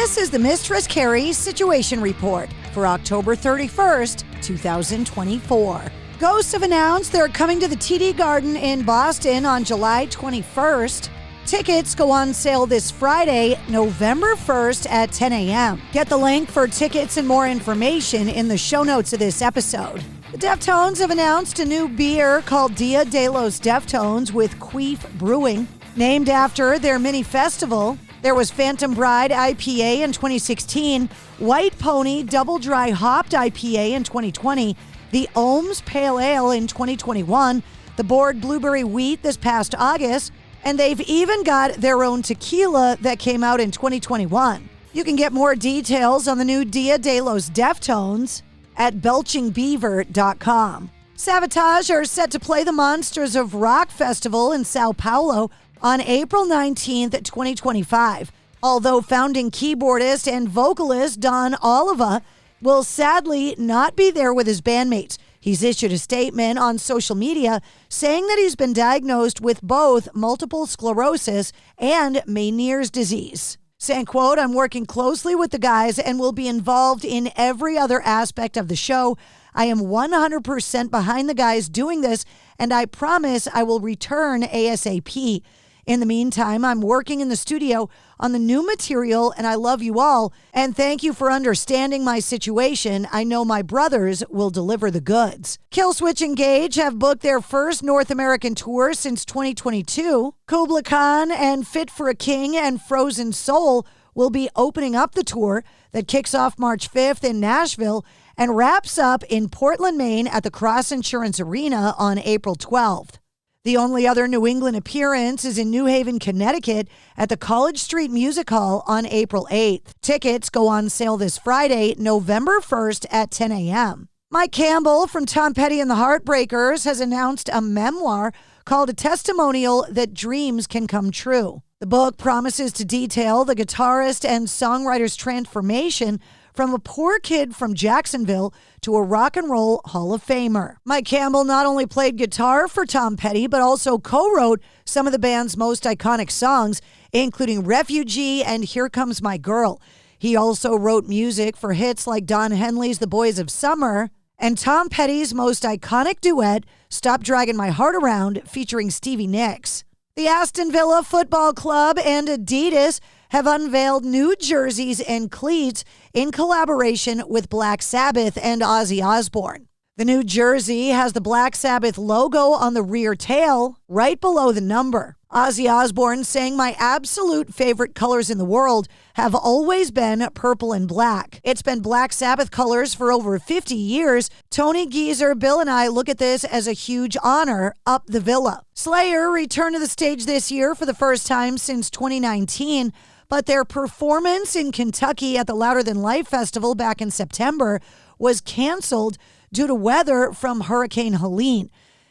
This is the Mistress Carrie Situation Report for October 31st, 2024. Ghosts have announced they're coming to the TD Garden in Boston on July 21st. Tickets go on sale this Friday, November 1st at 10 a.m. Get the link for tickets and more information in the show notes of this episode. The Deftones have announced a new beer called Dia de los Deftones with Queef Brewing. Named after their mini festival, there was Phantom Bride IPA in 2016, White Pony Double Dry Hopped IPA in 2020, the Ohms Pale Ale in 2021, the Bored Blueberry Wheat this past August, and they've even got their own tequila that came out in 2021. You can get more details on the new Dia de los Deftones at belchingbeaver.com. Savatage are set to play the Monsters of Rock Festival in Sao Paulo on April 19th, 2025. Although founding keyboardist and vocalist Don Oliva will sadly not be there with his bandmates. He's issued a statement on social media saying that he's been diagnosed with both multiple sclerosis and Meniere's disease. Saying, quote, "I'm working closely with the guys and will be involved in every other aspect of the show. I am 100% behind the guys doing this, and I promise I will return ASAP. In the meantime, I'm working in the studio on the new material, and I love you all, and thank you for understanding my situation. I know my brothers will deliver the goods." Killswitch Engage have booked their first North American tour since 2022. Kubla Khan and Fit for a King and Frozen Soul will be opening up the tour that kicks off March 5th in Nashville and wraps up in Portland, Maine at the Cross Insurance Arena on April 12th. The only other New England appearance is in New Haven, Connecticut at the College Street Music Hall on April 8th. Tickets go on sale this Friday, November 1st at 10 a.m. Mike Campbell from Tom Petty and the Heartbreakers has announced a memoir called A Testimonial That Dreams Can Come True. The book promises to detail the guitarist and songwriter's transformation from a poor kid from Jacksonville to a rock and roll Hall of Famer. Mike Campbell not only played guitar for Tom Petty, but also co-wrote some of the band's most iconic songs, including Refugee and Here Comes My Girl. He also wrote music for hits like Don Henley's The Boys of Summer and Tom Petty's most iconic duet, Stop Dragging My Heart Around, featuring Stevie Nicks. The Aston Villa Football Club and Adidas have unveiled new jerseys and cleats in collaboration with Black Sabbath and Ozzy Osbourne. The new jersey has the Black Sabbath logo on the rear tail, right below the number. Ozzy Osbourne saying, "My absolute favorite colors in the world have always been purple and black. It's been Black Sabbath colors for over 50 years. Tony Geezer, Bill, and I look at this as a huge honor. Up the Villa." Slayer returned to the stage this year for the first time since 2019, but their performance in Kentucky at the Louder Than Life Festival back in September was canceled due to weather from Hurricane Helene.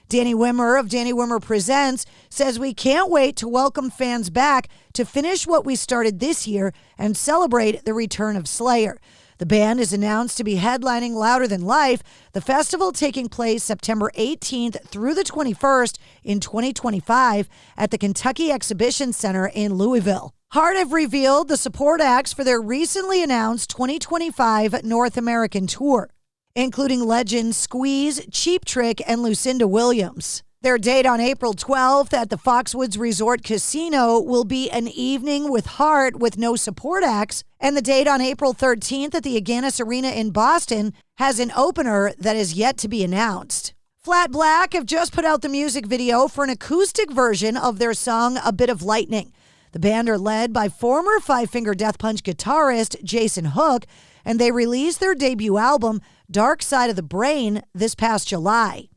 Danny Wimmer of Danny Wimmer Presents says, "We can't wait to welcome fans back to finish what we started this year and celebrate the return of Slayer." The band is announced to be headlining Louder Than Life, the festival taking place September 18th through the 21st in 2025 at the Kentucky Exhibition Center in Louisville. Heart have revealed the support acts for their recently announced 2025 North American tour, including legends Squeeze, Cheap Trick, and Lucinda Williams. Their date on April 12th at the Foxwoods Resort Casino will be an evening with Heart with no support acts, and the date on April 13th at the Agganis Arena in Boston has an opener that is yet to be announced. Flat Black have just put out the music video for an acoustic version of their song A Bit of Lightning. The band are led by former Five Finger Death Punch guitarist Jason Hook, and they released their debut album, Dark Side of the Brain, this past July.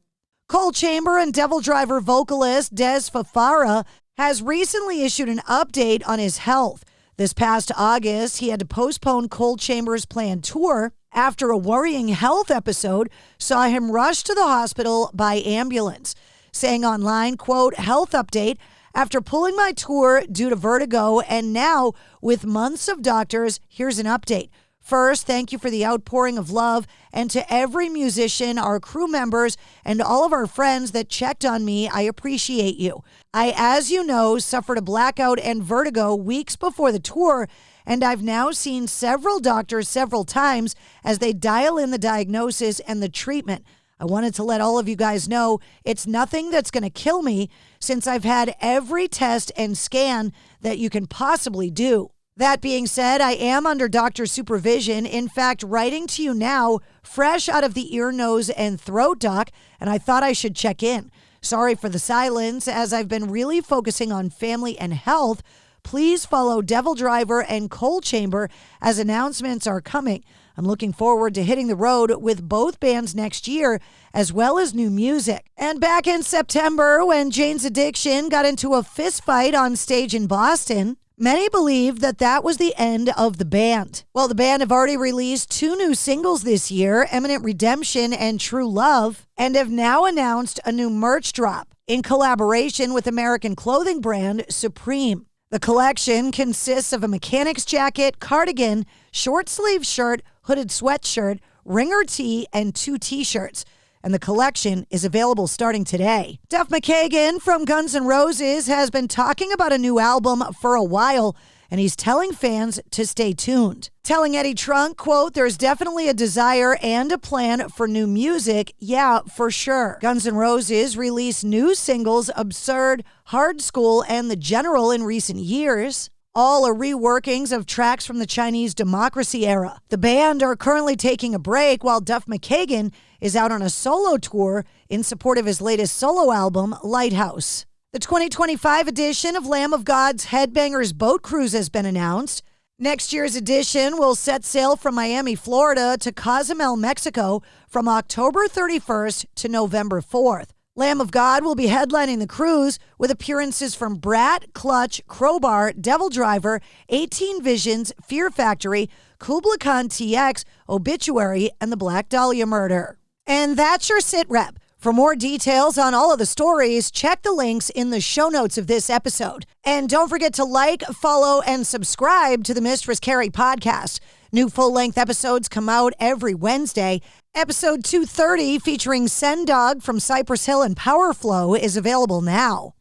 Coal Chamber and Devil Driver vocalist Dez Fafara has recently issued an update on his health. This past August, he had to postpone Coal Chamber's planned tour after a worrying health episode saw him rushed to the hospital by ambulance, saying online, quote, "Health update, after pulling my tour due to vertigo and now with months of doctors, here's an update. First, thank you for the outpouring of love, and to every musician, our crew members, and all of our friends that checked on me, I appreciate you. I, as you know, suffered a blackout and vertigo weeks before the tour, and I've now seen several doctors several times as they dial in the diagnosis and the treatment. I wanted to let all of you guys know it's nothing that's going to kill me since I've had every test and scan that you can possibly do. That being said, I am under doctor supervision. In fact, writing to you now, fresh out of the ear, nose, and throat doc, and I thought I should check in. Sorry for the silence, as I've been really focusing on family and health. Please follow Devil Driver and Coal Chamber as announcements are coming. I'm looking forward to hitting the road with both bands next year, as well as new music. And back in September, when Jane's Addiction got into a fist fight on stage in Boston, many believed that that was the end of the band. Well, the band have already released 2 new singles this year, Eminent Redemption and True Love, and have now announced a new merch drop in collaboration with American clothing brand Supreme. The collection consists of a mechanic's jacket, cardigan, short sleeve shirt, hooded sweatshirt, ringer tee, and 2 t-shirts. And the collection is available starting today. Duff McKagan from Guns N' Roses has been talking about a new album for a while, and he's telling fans to stay tuned. Telling Eddie Trunk, quote, "There's definitely a desire and a plan for new music. Yeah, for sure." Guns N' Roses released new singles Absurd, Hard School, and The General in recent years. All are reworkings of tracks from the Chinese Democracy era. The band are currently taking a break while Duff McKagan is out on a solo tour in support of his latest solo album, Lighthouse. The 2025 edition of Lamb of God's Headbangers Boat Cruise has been announced. Next year's edition will set sail from Miami, Florida to Cozumel, Mexico from October 31st to November 4th. Lamb of God will be headlining the cruise with appearances from Brat, Clutch, Crowbar, Devil Driver, 18 Visions, Fear Factory, Kubla Khan TX, Obituary, and the Black Dahlia Murder. And that's your sit rep. For more details on all of the stories, check the links in the show notes of this episode. And don't forget to like, follow, and subscribe to the Mistress Carrie Podcast. New full-length episodes come out every Wednesday. Episode 230, featuring Send Dog from Cypress Hill and Power Flow, is available now.